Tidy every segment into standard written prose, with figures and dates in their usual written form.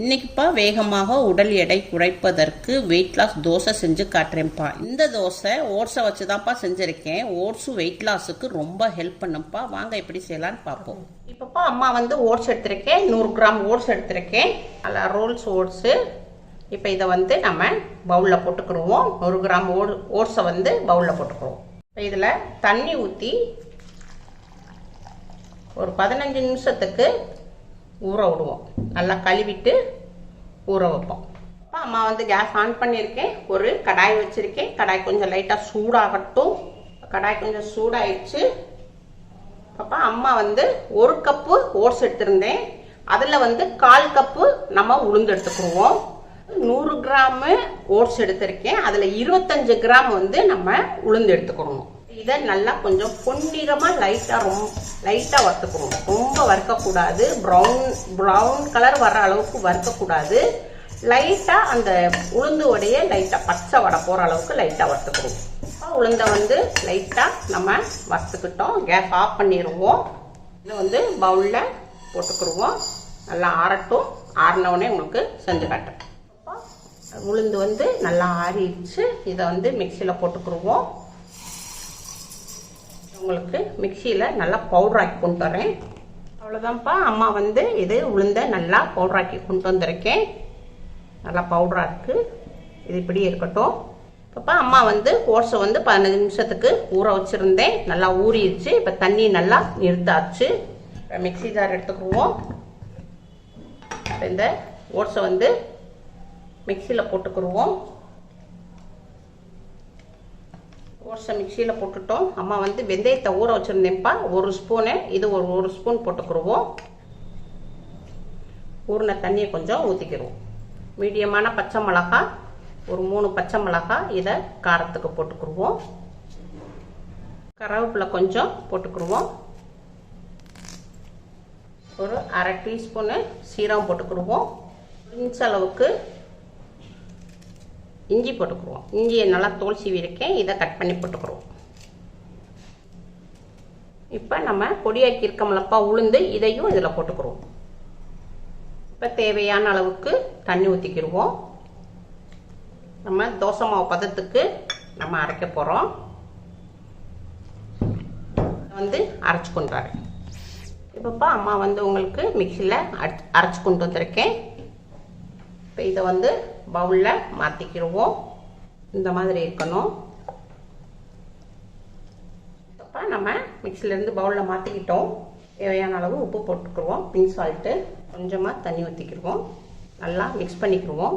இன்னைக்குப்பா வேகமாக உடல் எடை குறைப்பதற்கு வெயிட் லாஸ் தோசை செஞ்சு காட்டுறேன்ப்பா. இந்த தோசை ஓட்ஸை வச்சு தான்ப்பா செஞ்சுருக்கேன். ஓட்ஸும் வெயிட் லாஸுக்கு ரொம்ப ஹெல்ப் பண்ணும்ப்பா. வாங்க எப்படி செய்யலான்னு பார்ப்போம். இப்போப்பா அம்மா வந்து ஓட்ஸ் எடுத்திருக்கேன். 100 கிராம் ஓட்ஸ் எடுத்திருக்கேன். அதில் ரோல்ஸ் ஓட்ஸு. இப்போ இதை வந்து நம்ம பவுலில் போட்டுக்கிடுவோம். 100 கிராம் ஓட்ஸை வந்து பவுலில் போட்டுக்கிடுவோம். இப்போ இதில் தண்ணி ஊற்றி ஒரு 15 நிமிஷத்துக்கு ஊற விடுவோம். நல்லா கழுவிட்டு ஊற வைப்போம். இப்போ அம்மா வந்து கேஸ் ஆன் பண்ணியிருக்கேன். ஒரு கடாய் வச்சுருக்கேன். கடாய் கொஞ்சம் லைட்டாக சூடாகட்டும். கடாய் கொஞ்சம் சூடாயிடுச்சு. அப்போ அம்மா வந்து 1 கப்பு ஓட்ஸ் எடுத்திருந்தேன். அதில் வந்து 1/4 கப்பு நம்ம உளுந்து எடுத்துக்கிடுவோம். 100 கிராமு ஓட்ஸ் எடுத்திருக்கேன். அதில் 25 கிராம் வந்து நம்ம உளுந்து எடுத்துக்கிடணும். இதை நல்லா கொஞ்சம் பொன்னிறமாக லைட்டாக வறுத்துக்கணும். ரொம்ப வறுக்கக்கூடாது. ப்ரௌன் கலர் வர அளவுக்கு வறுக்கக்கூடாது. லைட்டாக அந்த உளுந்து உடைய லைட்டாக பச்சை வடை போகிற அளவுக்கு லைட்டாக வறுத்துக்கணும். உளுந்தை வந்து லைட்டாக நம்ம வறுத்துக்கிட்டோம். கேஸ் ஆஃப் பண்ணிடுவோம். இதை வந்து பவுலில் போட்டுக்கிடுவோம். நல்லா ஆறட்டும். ஆறினவுடனே உங்களுக்கு செஞ்சு காட்டுறேன். உளுந்து வந்து நல்லா ஆறிடுச்சு. இதை வந்து மிக்சியில் போட்டுக்கிடுவோம். உங்களுக்கு மிக்சியில் நல்லா பவுடராக்கி கொண்டு வரேன். அவ்வளோதான்ப்பா. அம்மா வந்து இது உளுந்த நல்லா பவுடராக்கி கொண்டு வந்திருக்கேன். நல்லா பவுடராக இருக்குது. இது இப்படி இருக்கட்டும். இப்போ அம்மா வந்து ஓட்ஸை வந்து 15 நிமிஷத்துக்கு ஊற வச்சுருந்தேன். நல்லா ஊறிடுச்சு. இப்போ தண்ணி நல்லா நிறுத்தாச்சு. மிக்சி ஜார் எடுத்துக்குவோம். இந்த ஓட்ஸை வந்து மிக்சியில் போட்டுக்கிடுவோம். ஓட்ஸை மிக்சியில் போட்டுட்டோம். அம்மா வந்து வெந்தயத்தை ஊற வச்சுருந்தேன்ப்பா. 1 ஸ்பூனு. இது ஒரு ஸ்பூன் போட்டுக்கிடுவோம். ஊறின தண்ணியை கொஞ்சம் ஊற்றிக்கிடுவோம். மீடியமான பச்சை மிளகாய் ஒரு 3 பச்சை மிளகாய் இதை காரத்துக்கு போட்டுக்கிடுவோம். கருவேப்பிலை கொஞ்சம் போட்டுக்கிடுவோம். ஒரு 1/2 டீஸ்பூனு சீரகம் போட்டுக்கிடுவோம். இன்ச் அளவுக்கு இஞ்சி போட்டுக்குருவோம். இஞ்சியை நல்லா தோல் சீவி இருக்கேன். இதை கட் பண்ணி போட்டுக்குருவோம். இப்போ நம்ம பொடியாக்கி இருக்கோம்லப்பா உளுந்து, இதையும் இதில் போட்டுக்குருவோம். இப்போ தேவையான அளவுக்கு தண்ணி ஊற்றிக்கிடுவோம். நம்ம தோசை மாவு பதத்துக்கு நம்ம அரைக்க போகிறோம். வந்து அரைச்சி கொண்டு வரேன். இப்போப்பா அம்மா வந்து உங்களுக்கு மிக்சியில் அரைச்சி கொண்டு வந்திருக்கேன். இப்போ இதை வந்து பவுலில் மாற்றிக்கிடுவோம். இந்த மாதிரி இருக்கணும். இப்போ நம்ம மிக்சிலேருந்து பவுலில் மாற்றிக்கிட்டோம். தேவையான அளவு உப்பு போட்டுக்கிடுவோம். பிங்க் சால்ட்டு கொஞ்சமாக தண்ணி ஊற்றிக்கிடுவோம். நல்லா மிக்ஸ் பண்ணிக்கிடுவோம்.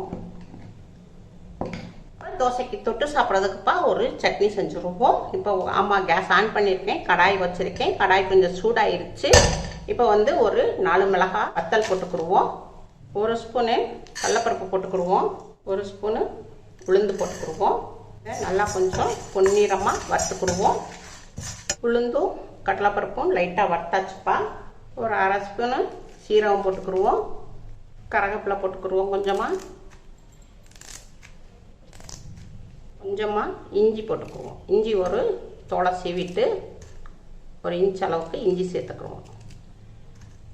தோசைக்கு தொட்டு சாப்பிட்றதுக்குப்பா ஒரு சட்னி செஞ்சுருவோம். இப்போ அம்மா கேஸ் ஆன் பண்ணியிருக்கேன். கடாய் வச்சுருக்கேன். கடாய் கொஞ்சம் சூடாயிருச்சு. இப்போ வந்து ஒரு 4 மிளகாய் வத்தல் போட்டுக்கிடுவோம். 1 ஸ்பூனு கடலைப்பருப்பு போட்டுக்கிடுவோம். 1 ஸ்பூனு உளுந்து போட்டுக்கிடுவோம். நல்லா கொஞ்சம் பொன்னிறமாக வறுத்துக்கிடுவோம். உளுந்தும் கடலைப்பருப்பும் லைட்டாக வறுத்தாச்சுப்பா. ஒரு 1/2 ஸ்பூனு சீரகம் போட்டுக்கிடுவோம். கருவேப்பிலை போட்டுக்கிடுவோம். கொஞ்சமாக இஞ்சி போட்டுக்கிடுவோம். இஞ்சி ஒரு தோலை சீவிட்டு 1 இன்ச் அளவுக்கு இஞ்சி சேர்த்துக்கிடுவோம்.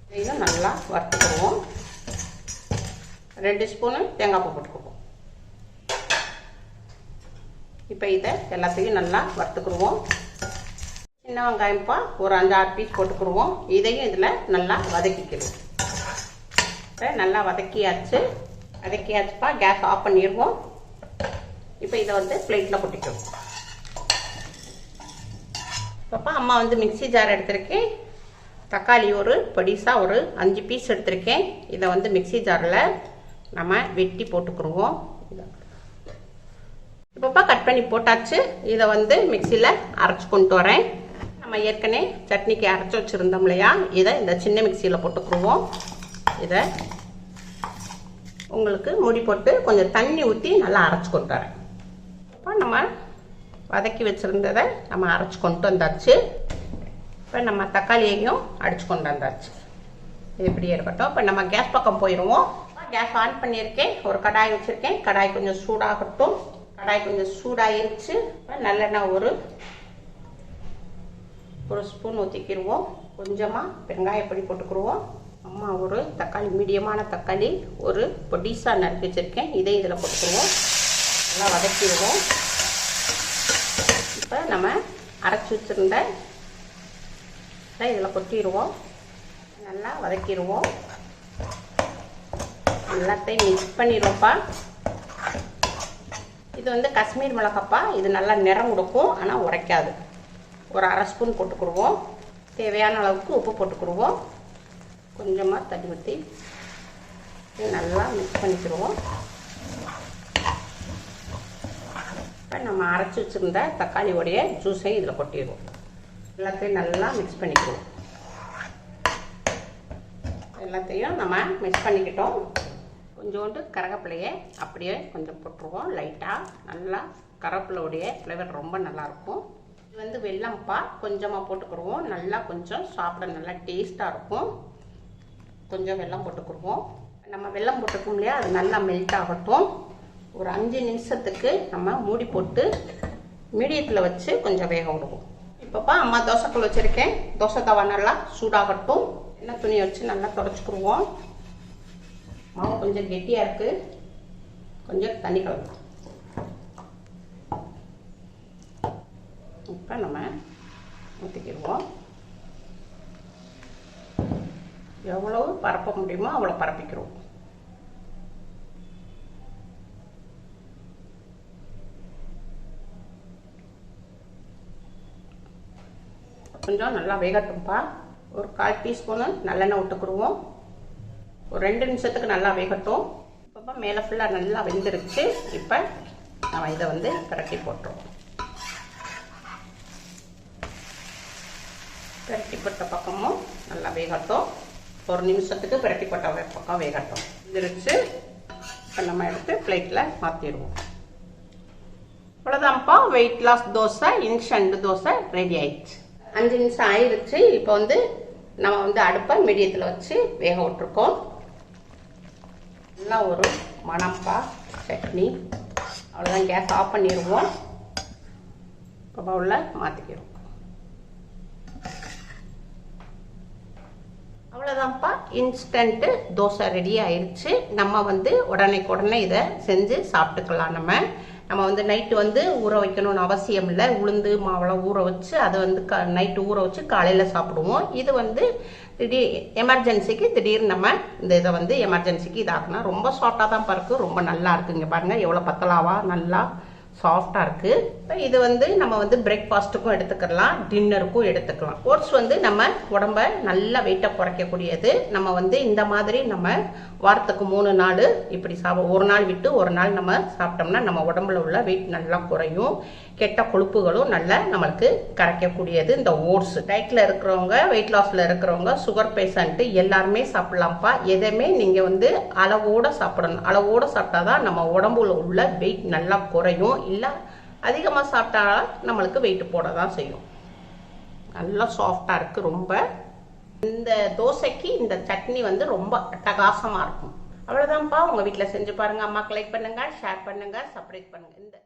இதையும் நல்லா வறுத்துக்கிடுவோம். 2 ஸ்பூனு தேங்காய் பூ போட்டுக்குவோம். இப்போ இதை எல்லாத்தையும் நல்லா வறுத்துக்கிடுவோம். சின்ன வெங்காயம்ப்பா ஒரு 5-6 பீஸ் போட்டுக்கிடுவோம். இதையும் இதில் நல்லா வதக்கிக்கிடுவோம். இப்போ நல்லா வதக்கியாச்சுப்பா. கேஸ் ஆஃப் பண்ணிடுவோம். இப்போ இதை வந்து பிளேட்டில் கொட்டிக்குவோம். இப்போப்பா அம்மா வந்து மிக்சி ஜார் எடுத்திருக்கேன். தக்காளி ஒரு பொடிசாக ஒரு 5 பீஸ் எடுத்திருக்கேன். இதை வந்து மிக்சி ஜாரில் நம்ம வெட்டி போட்டுக்கிடுவோம். இப்போப்பா கட் பண்ணி போட்டாச்சு. இதை வந்து மிக்சியில் அரைச்சி கொண்டு வரேன். நம்ம ஏற்கனவே சட்னிக்கு அரைச்சி வச்சுருந்தோம் இல்லையா, இதை இந்த சின்ன மிக்சியில் போட்டுக்கிடுவோம். இதை உங்களுக்கு மூடி போட்டு கொஞ்சம் தண்ணி ஊற்றி நல்லா அரைச்சி கொண்டு வரேன். இப்போ நம்ம வதக்கி வச்சுருந்ததை நம்ம அரைச்சி கொண்டு வந்தாச்சு. இப்போ நம்ம தக்காளியையும் அடித்து கொண்டு வந்தாச்சு. இது இப்படியே இருக்கட்டும். இப்போ நம்ம கேஸ் பக்கம் போயிடுவோம். கேஸ் ஆன் பண்ணியிருக்கேன். ஒரு கடாய் வச்சுருக்கேன். கடாய் கொஞ்சம் சூடாகட்டும். கடாய் கொஞ்சம் சூடாயிருச்சு. நல்லெண்ணெய் ஒரு ஸ்பூன் ஊற்றிக்கிடுவோம். கொஞ்சமாக பெருங்காயப்பொடி போட்டுக்கிடுவோம். அம்மா ஒரு தக்காளி, மீடியமான தக்காளி ஒரு பொடிசா நறுக்கி வச்சுருக்கேன். இதை இதில் போட்டுக்குருவோம். நல்லா வதக்கிடுவோம். இப்போ நம்ம அரைச்சி வச்சுருந்த இதில் கொட்டிடுவோம். நல்லா வதக்கிடுவோம். எல்லாத்தையும் மிக்ஸ் பண்ணிடுவோம்ப்பா. இது வந்து காஷ்மீர் மிளகாப்பா. இது நல்லா நிறம் கொடுக்கும், ஆனால் உரைக்காது. ஒரு அரை ஸ்பூன் போட்டுக்குருவோம். தேவையான அளவுக்கு உப்பு போட்டுக்குருவோம். கொஞ்சமாக தண்ணி ஊற்றி நல்லா மிக்ஸ் பண்ணிக்கிடுவோம். இப்போ நம்ம அரைச்சி வச்சுருந்த தக்காளியோடைய ஜூஸை இதில் கொட்டிடுவோம். எல்லாத்தையும் நல்லா மிக்ஸ் பண்ணிக்கிடுவோம். எல்லாத்தையும் நம்ம மிக்ஸ் பண்ணிக்கிட்டோம். கொஞ்சோண்டு கருவேப்பிலையை அப்படியே கொஞ்சம் போட்டுருவோம். லைட்டாக நல்லா கருவேப்பிலையோடைய ஃப்ளேவர் ரொம்ப நல்லாயிருக்கும். இது வந்து வெல்லம்ப்பா. கொஞ்சமாக போட்டுக்கிடுவோம். நல்லா கொஞ்சம் சாப்பிட நல்லா டேஸ்ட்டாக இருக்கும். கொஞ்சம் வெல்லம் போட்டுக்கிடுவோம். நம்ம வெல்லம் போட்டுக்கோம் இல்லையா, அது நல்லா மெல்ட் ஆகட்டும். ஒரு 5 நிமிஷத்துக்கு நம்ம மூடி போட்டு மீடியத்தில் வச்சு கொஞ்சம் வேக விடுவோம். இப்போப்பா அம்மா தோசைக்கல் வச்சுருக்கேன். தோசை தவா நல்லா சூடாகட்டும். எண்ணெய் துணியை வச்சு நல்லா தொடச்சிக்கிடுவோம். மாவு கொஞ்சம் கெட்டியாக இருக்குது. கொஞ்சம் தண்ணி கலக்கும். இப்போ நம்ம ஊற்றிக்கிடுவோம். எவ்வளவு பரப்ப முடியுமோ அவ்வளோ பரப்பிக்கிறோம். கொஞ்சம் நல்லா வேகட்டும்ப்பா. ஒரு 1/4 டீஸ்பூனு நல்லெண்ணெய் விட்டுக்குருவோம். ஒரு 2 நிமிஷத்துக்கு நல்லா வேகட்டும். இப்போ மேலே ஃபுல்லாக நல்லா வெந்துருச்சு. இப்போ நம்ம இதை வந்து பிரட்டி போட்டுருவோம். பிரட்டி போட்ட பக்கமும் நல்லா வேகட்டும். 1 நிமிஷத்துக்கு பிரட்டி போட்ட பக்கம் வேகட்டும். வெந்துருச்சு. இப்போ நம்ம எடுத்து பிளேட்டில் மாற்றிடுவோம். அவ்வளோதான்ப்பா, weight loss dosa, instant dosa ready ஆயிடுச்சு. 5 நிமிஷம் ஆயிடுச்சு. இப்போ வந்து நம்ம வந்து அடுப்பை மீடியத்தில் வச்சு வேக விட்டுருக்கோம். நல்லா ஒரு மணம்பா சட்னி. அவ்வளோதான், கேஸ் ஆஃப் பண்ணிடுவோம். இப்போ பவுலில் மாற்றிக்கிடுவோம். அவ்வளோதான்ப்பா, இன்ஸ்டன்ட்டு தோசை ரெடி ஆயிடுச்சு. நம்ம வந்து உடனே இதை செஞ்சு சாப்பிட்டுக்கலாம். நம்ம வந்து நைட்டு வந்து ஊற வைக்கணும்னு அவசியம் இல்லை. உளுந்து மாவெல்லாம் ஊற வச்சு அதை வந்து நைட்டு ஊற வச்சு காலையில் சாப்பிடுவோம். இது வந்து திடீர் எமர்ஜென்சிக்கு திடீர்னு நம்ம இந்த இதை வந்து எமர்ஜென்சிக்கு இதாக்குனா ரொம்ப சாஃப்டாக தான் இருக்குது. ரொம்ப நல்லா இருக்குங்க. பாருங்கள் எவ்வளோ பத்தலாவா நல்லா சாஃப்டாக இருக்குது. இது வந்து நம்ம வந்து பிரேக்ஃபாஸ்ட்டுக்கும் எடுத்துக்கலாம், டின்னருக்கும் எடுத்துக்கலாம். ஓட்ஸ் வந்து நம்ம உடம்ப நல்லா வெயிட்டை குறைக்கக்கூடியது. நம்ம வந்து இந்த மாதிரி நம்ம வாரத்துக்கு 3 நாள் இப்படி ஒரு நாள் விட்டு ஒரு நாள் நம்ம சாப்பிட்டோம்னா நம்ம உடம்புல உள்ள வெயிட் நல்லா குறையும். கெட்ட கொழுப்புகளும் நல்லா நம்மளுக்கு கரைக்கக்கூடியது இந்த ஓட்ஸ். டயட்டில் இருக்கிறவங்க, வெயிட் லாஸில் இருக்கிறவங்க, சுகர் பேஷண்ட்டு எல்லாருமே சாப்பிட்லாம்ப்பா. எதையுமே நீங்கள் வந்து அளவோடு சாப்பிடணும். அளவோடு சாப்பிட்டா தான் நம்ம உடம்புல உள்ள வெயிட் நல்லா குறையும். இல்லை அதிகமாக சாப்பிட்டா நம்மளுக்கு வெயிட் போட தான் செய்யும். நல்லா சாஃப்டாக இருக்குது ரொம்ப. இந்த தோசைக்கு இந்த சட்னி வந்து ரொம்ப அட்டகாசமாக இருக்கும். அவ்வளோதான்ப்பா, உங்கள் வீட்டில் செஞ்சு பாருங்கள். அம்மாக்கு லைக் பண்ணுங்கள், ஷேர் பண்ணுங்கள், சப்ஸ்கிரைப் பண்ணுங்கள். இந்த